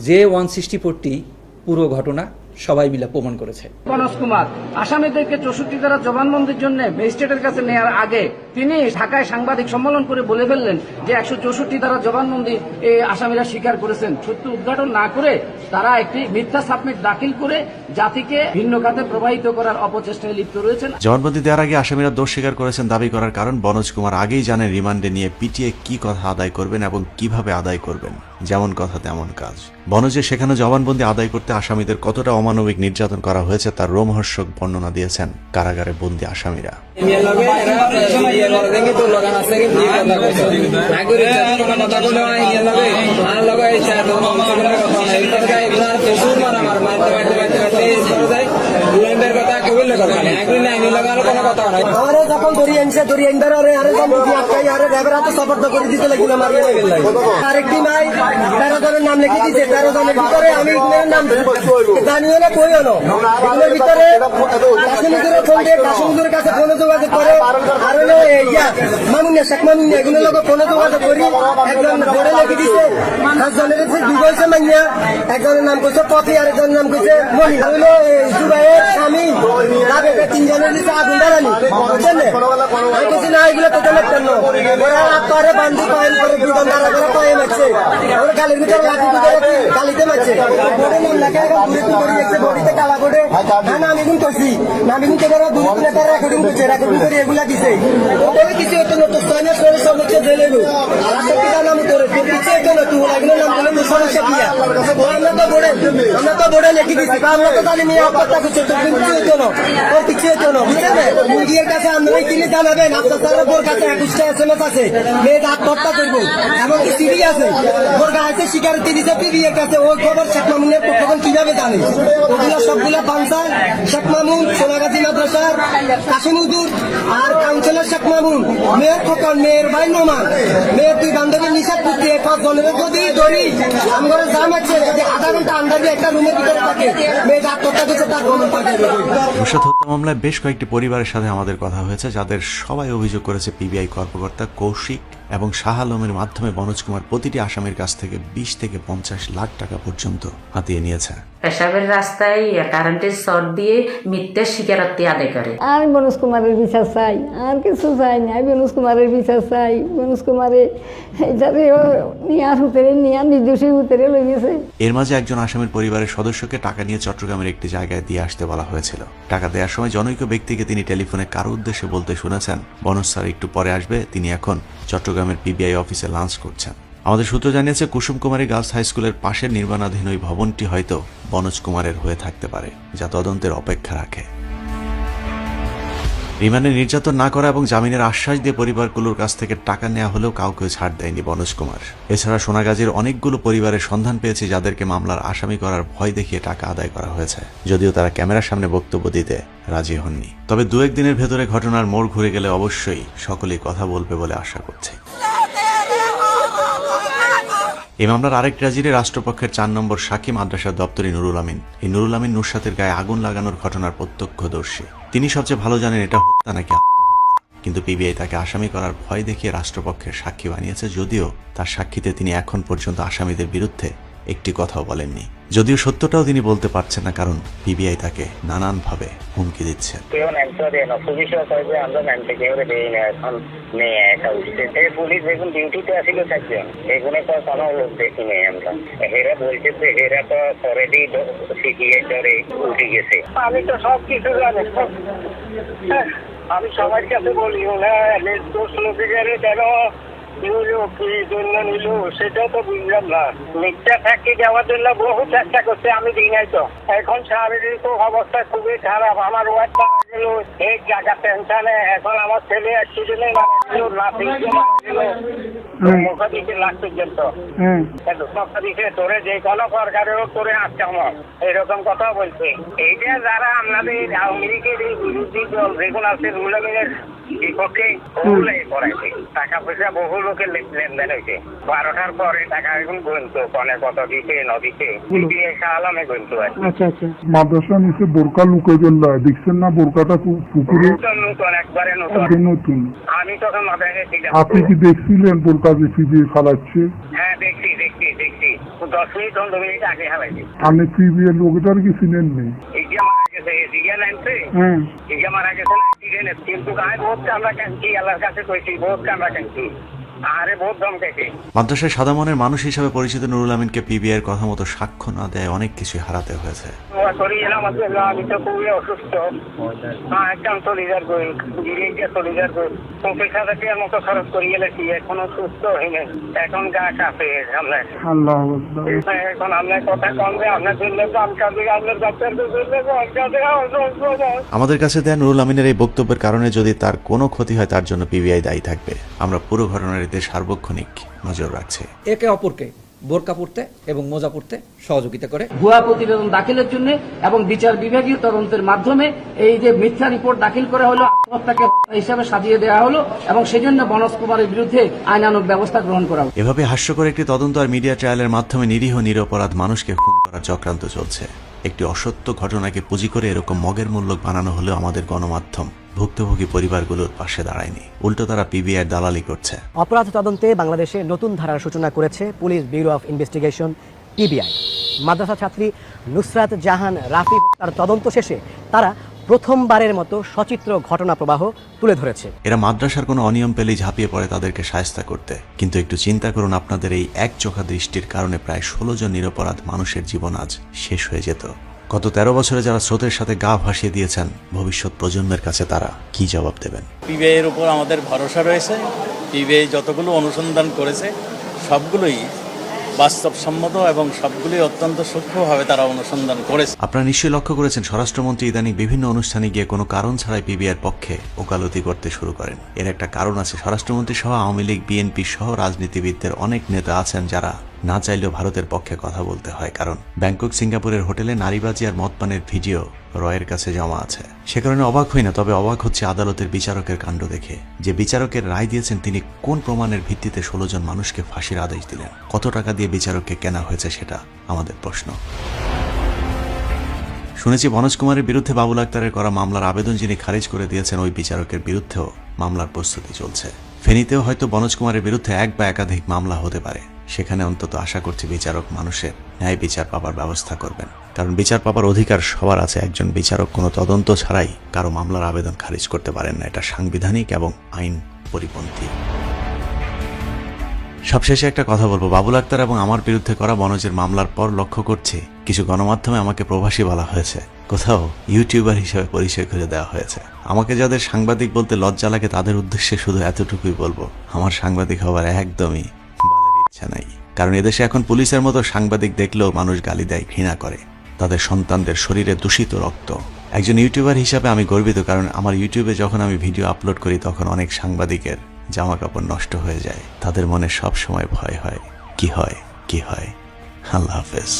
যে 164টি পুরো ঘটনা সবাই মিলে প্রমাণ করেছে। মনোজ কুমার আসামিদেরকে 64 ধারা জবানবন্দির জন্য ম্যাজিস্ট্রেটের কাছে নেওয়ার আগে তিনি ঢাকায় সাংবাদিক সম্মেলন করে বলে ফেললেন যে 164 ধারা জবানবন্দি এই আসামিরা স্বীকার করেছেন। সত্য উদ্ঘাটন না করে তারা একটি মিথ্যা সাবমিট দাখিল করে জাতিকে ভিন্ন খাতে প্রবাহিত করার অপচেষ্টায় লিপ্ত রয়েছেন। জবানবন্দি দেওয়ার আগে আসামিরা দোষ স্বীকার করেছেন দাবি করার কারণ বনজ কুমার আগেই জানেন রিমান্ডে নিয়ে পিটিয়ে কি কথা আদায় করবেন এবং কিভাবে আদায় করবেন, যেমন কথা তেমন কাজ। বনজে সেখানে জবানবন্দি আদায় করতে আসামিদের কতটা অমানবিক নির্যাতন করা হয়েছে তার রোমহর্ষক বর্ণনা দিয়েছেন কারাগারে বন্দী আসামিরা। যখন ধরি আনছে ধরি আনবার আরেকটি নাই 13 জনের নাম লিখে দিচ্ছে। 13 জনের ভিতরে আমি নাম জানিও না কইও না, এগুলোর ভিতরে কাশ্মীরের কাছে ফোনে যোগাযোগ করে আর মামুনিয়া শেখ মামুনিয়া এগুলো লোক ফোনে যোগাযোগ করি একজন বোর্ডে লিখে দিচ্ছে। 5 জনের দুইজন মাইয়া, একজনের নাম কইছে কফি, আরেকজনের নাম কইছে মনি। হলো জুবাইয়ের স্বামী 3 জনের নিচে আগুন দাঁড়ানি বুঝছেন আমি কিছু না, এগুলো তো কেন ওরা আত্মারে বান্ধি পায়ন করে দুজন দাঁড়া করে পায়ে মারছে, ওরা গালির ভিতরে লাঠি ভিতরে গালিতে মারছে। বোর্ডে নাম লেখা এখন দূরে করে দেখছে বডিতে কালা বোর্ডে না আমি এখন কইছি না আমি কিন্তু এবার দুই দিনে তার রেকর্ডিং করছে, রেকর্ডিং করে এগুলা দিছে ওদের কিছু একটা নতুন সাইনাস করে সব হচ্ছে জেলে আর একটা নাম করে হইতো না, তুই এগুলো নাম বলে তো সমস্যা কি আর? আমরা তো বোর্ডে লিখে দিচ্ছি, আমরা তো জানি মেয়ে হত্যা করছে, তোর কিছু হইতো না, তোর কিছু হইতো না, বুঝলেন? মুরগির কাছে আপনারাই কিনে জানাবেন, আপনার স্যারের বোর কাছে 21টা SMS আছে, মেয়েটা আত্মহত্যা করবো, এমনকি সিডি আছে, ওর গায়ে স্বীকারোক্তি দিচ্ছে পিবিএর কাছে, ওই খবর শেখ মামুনের পক্ষগণ কিভাবে জানে? ওগুলো সবগুলো বানসার, শেখ মামুন, সোনাগাজী মাদ্রাসার কাশিম হুজুর আর কাউন্সিলর শেখ মামুন, মেয়ের খোকন, মেয়ের ভাই নোমান, মেয়ের দুই বান্ধবী নিষেধ করতে 5 জনের যদি ধরি আমার জাম আছে যে আধা ঘন্টা আন্দাজে একটা রুমের ভিতরে থাকে, মেয়েটা আত্মহত্যা করছে, তার গমন পাঠিয়ে দেবে। নুসরাত হত্যা মামলায় বেশ কয়েকটি পরিবারের সাথে আমাদের কথা হয়েছে, যাদের সবাই অভিযোগ করেছে পিবিআই কর্মকর্তা কৌশিক এবং শাহ আলমের মাধ্যমে বনোজ কুমার প্রতিটি আসামির কাছ থেকে 20 থেকে 50 লাখ টাকা পর্যন্ত হাতিয়ে নিয়েছে। পেশাবের রাস্তায় কারেন্টের শর্ট দিয়ে মিথ্যে স্বীকারোক্তি আদায় করে। আর বনোজ কুমারের বিচার চাই, আর কিছু চাই না, বনোজ কুমারের বিচার চাই। বনোজ কুমারে নিয়ার হুতেরে নিয়ার নির্দোষী হুতেরে লই গেছে। এর মাঝে একজন আসামির পরিবারের সদস্যকে টাকা নিয়ে চট্টগ্রামের একটি জায়গায় দিয়ে আসতে বলা হয়েছিল। টাকা দেওয়ার সময় জনৈক ব্যক্তিকে তিনি টেলিফোনে কারো উদ্দেশ্যে বলতে শুনেছেন, বনোজ স্যার একটু পরে আসবে, তিনি এখন চট্টগ্রামের পিবিআই অফিসে লাঞ্চ করছেন। আমাদের সূত্র জানিয়েছে, কুসুম কুমারী গার্লস হাই স্কুলের পাশের নির্মাণাধীন ওই ভবনটি হয়তো বনোজ কুমারের হয়ে থাকতে পারে, যা তদন্তের অপেক্ষা রাখে। রিমান্ডে নির্যাতন না করা এবং জামিনের আশ্বাস দিয়ে পরিবারগুলোর কাছ থেকে টাকা নেওয়া হলেও কাউকে ছাড় দেয়নি বনোজ কুমার। এছাড়া সোনাগাজীর অনেকগুলো পরিবারের সন্ধান পেয়েছে, যাদেরকে মামলার আসামি করার ভয় দেখিয়ে টাকা আদায় করা হয়েছে, যদিও তারা ক্যামেরার সামনে বক্তব্য দিতে রাজি হননি। তবে 2-1 দিনের ভেতরে ঘটনার মোড় ঘুরে গেলে অবশ্যই সকলেই কথা বলবে বলে আশা করছে। এই মামলার আরেক ট্র্যাজেডি রাষ্ট্রপক্ষের 4 নম্বর সাক্ষী মাদ্রাসার দপ্তরি নুরুল আমিন। এই নুরুল আমিন নুসরাতের গায়ে আগুন লাগানোর ঘটনার প্রত্যক্ষদর্শী। তিনি সবচেয়ে ভালো জানেন এটা হত্যা নাকি আত্মহত্যা, কিন্তু পিবিআই তাকে আসামি করার ভয় দেখিয়ে রাষ্ট্রপক্ষের সাক্ষী বানিয়েছে, যদিও তার সাক্ষীতে তিনি এখন পর্যন্ত আসামিদের বিরুদ্ধে একটি কথাও বলেননি। যদিও সত্যটাও তিনি বলতে পারছেন না, কারণ পিবিআই তাকে নানানভাবে হুমকি দিচ্ছে। পুলিশ দেখুন ডিউটিতে আসিল থাকবেন, এগুলো তো কোনো লোক দেখি নেই আমরা। হেরা বলছে যে হেরা তো অলরেডি সিটিএ ধরে উঠে গেছে। আমি তো সব কিছু জানি, আমি সবার কাছে বলি না দোষ লোকে গেলে কেন কি জন্য নিল সেটাও তো বুঝলাম না। মিথ্যা ফ্যাক্টরি দেওয়ার জন্য বহু চেষ্টা করছে, আমি দিই নাই তো। এখন শারীরিক অবস্থা খুবই খারাপ, আমার ওয়াইফ মারা গেল এই জায়গা টেনশনে। এখন আমার ছেলে অ্যাক্সিডেন্টে মারা গেল, নাতি মারা গেল, মুখে দিকে লাখ পর্যন্ত সবটা দিকে তোরে যে কোনো সরকারেরও তোরে আসতে আমার এরকম কথা বলছে। এইটা যারা আপনাদের আওয়ামী লীগের এই বিরোধী দল যেগুলো আছে রুল আমিনের বিপক্ষে করাইছে, টাকা পয়সা বহু লোকের লেনদেন হয়েছে। 12টার পরে টাকা এখন গণিত কনে কত দিতে নদীতে আলামে গণিত। আচ্ছা আচ্ছা, মাদ্রাসা নিচে বোরকা লুকে গেল, দেখছেন না বোরকাটা পুকুরে নতুন, একবারে নতুন। আমি তখন মাথায় রেখেছিলাম। আপনি কি দেখছিলেন বোরকা যে পিবিএ ফালাচ্ছে? হ্যাঁ দেখছি 10 মিনিট 15 মিনিট আগে হারাইছি। আপনি পিবিএ লোকটার কি চিনেন নেই? মারা গেছে এদিকে নামছে, এদিকে মারা গেছে না, কিন্তু আমি বহুত কামরা কাঁদছি, আল্লাহর কাছে কইছি বহুত কামরা কাঁদছি। মাদ্রাসায় সাদা মনের মানুষ হিসেবে পরিচিত নুরুল আমিনকে পিবিআই এর কথা মতো সাক্ষ্য না দেয় অনেক কিছু হারাতে হয়েছে। আমি তো খুবই অসুস্থ, একদম চলিজার গই চলিজার গই পয়সা থেকে মতো খরচ করে গেলেছি, এখনো সুস্থ হয়নি, এখন গা কাঁপে সামনে। এখন আপনার কথা কমবে, আপনার জন্য আপনার আমাদের কাছে দেয়া নুরুল আমিনের এই বক্তব্যের কারণে যদি তার কোনো ক্ষতি হয়, তার জন্য পিবিআই দায়ী থাকবে। আমরা পুরো ঘটনার সার্বক্ষণিক নজর রাখছে। একে অপরকে বোরকা পড়তে এবং মোজা পড়তে সহযোগিতা করে ভুয়া প্রতিবেদন দাখিলের জন্য এবং বিচার বিভাগীয় তদন্তের মাধ্যমে এই যে মিথ্যা রিপোর্ট দাখিল করা হলো, আত্মহত্যাকে হত্যা হিসাবে সাজিয়ে দেওয়া হলো এবং সেজন্য বনোজ কুমারের বিরুদ্ধে আইনানুগ ব্যবস্থা গ্রহণ করা হলো। এভাবে হাস্যকর একটি তদন্ত আর মিডিয়া ট্রায়ালের মাধ্যমে নিরীহ নিরপরাধ মানুষকে খুন করার চক্রান্ত চলছে। একটি অসত্য ঘটনাকে পুঁজি করে এরকম মগের মূল্য বানানো হলেও আমাদের গণমাধ্যম ভুক্তভোগী পরিবারগুলোর পাশে দাঁড়ায়নি, উল্টো তারা পিবিআই দালালি করছে। অপরাধ তদন্তে বাংলাদেশে নতুন ধারার সূচনা করেছে police bureau of investigation PBI. মাদ্রাসা ছাত্রী নুসরাত জাহান রাফি হত্যার তদন্ত শেষে তারা প্রথমবারের মতো সচিত্র ঘটনা প্রবাহ তুলে ধরেছে। এরা মাদ্রাসার কোনো অনিয়ম পেলেই ঝাঁপিয়ে পড়ে তাদেরকে শায়েস্তা করতে, কিন্তু একটু চিন্তা করুন, আপনাদের এই একচোখা দৃষ্টির কারণে প্রায় 16 জন নিরপরাধ মানুষের জীবন আজ শেষ হয়ে যেত। গত 13 বছরে যারা স্রোতের সাথে গা ভাসিয়ে দিয়েছেন, ভবিষ্যৎ প্রজন্মের কাছে তারা কি জবাব দেবেন? পিবিআই এর উপর আমাদের ভরসা রয়েছে। পিবিআই যতগুলো অনুসন্ধান করেছে সবগুলোই বাস্তবসম্মত এবং সবগুলি অত্যন্ত সূক্ষ্মভাবে তারা অনুসন্ধান করেছে। আপনারা নিশ্চয়ই লক্ষ্য করেছেন স্বরাষ্ট্রমন্ত্রী ইদানিং বিভিন্ন অনুষ্ঠানে গিয়ে কোনো কারণ ছাড়াই পিবিআইয়ের পক্ষে ওকালতি করতে শুরু করেন। এর একটা কারণ আছে, স্বরাষ্ট্রমন্ত্রী সহ আওয়ামী লীগ, বিএনপি সহ রাজনীতিবিদদের অনেক নেতা আছেন যারা না চাইলেও ভারতের পক্ষে কথা বলতে হয়, কারণ ব্যাংকক সিঙ্গাপুরের হোটেলে নারীবাজি আর মদপানের ভিডিও রয়ের কাছে জমা আছে। সে কারণে অবাক হই না, তবে অবাক হচ্ছে আদালতের বিচারকের কাণ্ড দেখে। যে বিচারকের রায় দিয়েছেন তিনি কোন প্রমাণের ভিত্তিতে 16 জন মানুষকে ফাঁসির আদেশ দিলেন, কত টাকা দিয়ে বিচারককে কেনা হয়েছে সেটা আমাদের প্রশ্ন। শুনেছি মনোজ কুমারের বিরুদ্ধে বাবুল আক্তারের করা মামলার আবেদন যিনি খারিজ করে দিয়েছেন ওই বিচারকের বিরুদ্ধেও মামলার প্রস্তুতি চলছে। ফেনীতেও হয়তো মনোজ কুমারের বিরুদ্ধে এক বা একাধিক মামলা হতে পারে। সেখানে অন্তত আশা করছি বিচারক মানুষের ন্যায় বিচার পাবার ব্যবস্থা করবেন, কারণ বিচার পাবার অধিকার সবার আছে। একজন বিচারক কোনো তদন্ত ছাড়াই কারো মামলার আবেদন খারিজ করতে পারেন না, এটা সাংবিধানিক এবং আইন পরিপন্থী। সবশেষে একটা কথা বলবো, বাবুল আক্তার এবং আমার বিরুদ্ধে করা মনোজের মামলার পর লক্ষ্য করছি কিছু গণমাধ্যমে আমাকে প্রবাসী বলা হয়েছে, কোথাও ইউটিউবার হিসেবে পরিচয় খুঁজে দেওয়া হয়েছে। আমাকে যাদের সাংবাদিক বলতে লজ্জা লাগে তাদের উদ্দেশ্যে শুধু এতটুকুই বলবো, আমার সাংবাদিক হওয়ার একদমই বালের ইচ্ছা নাই। কারণ এদেশে এখন পুলিশের মতো সাংবাদিক দেখলেও মানুষ গালি দেয়, ঘৃণা করে, তাদের সন্তানদের শরীরে দূষিত রক্ত। একজন ইউটিউবার হিসাবে আমি গর্বিত, কারণ আমার ইউটিউবে যখন আমি ভিডিও আপলোড করি তখন অনেক সাংবাদিকের জামা কাপড় নষ্ট হয়ে যায়। তাদের মনে সব সময় ভয় হয়, কি হয়। আল্লাহ হাফেজ।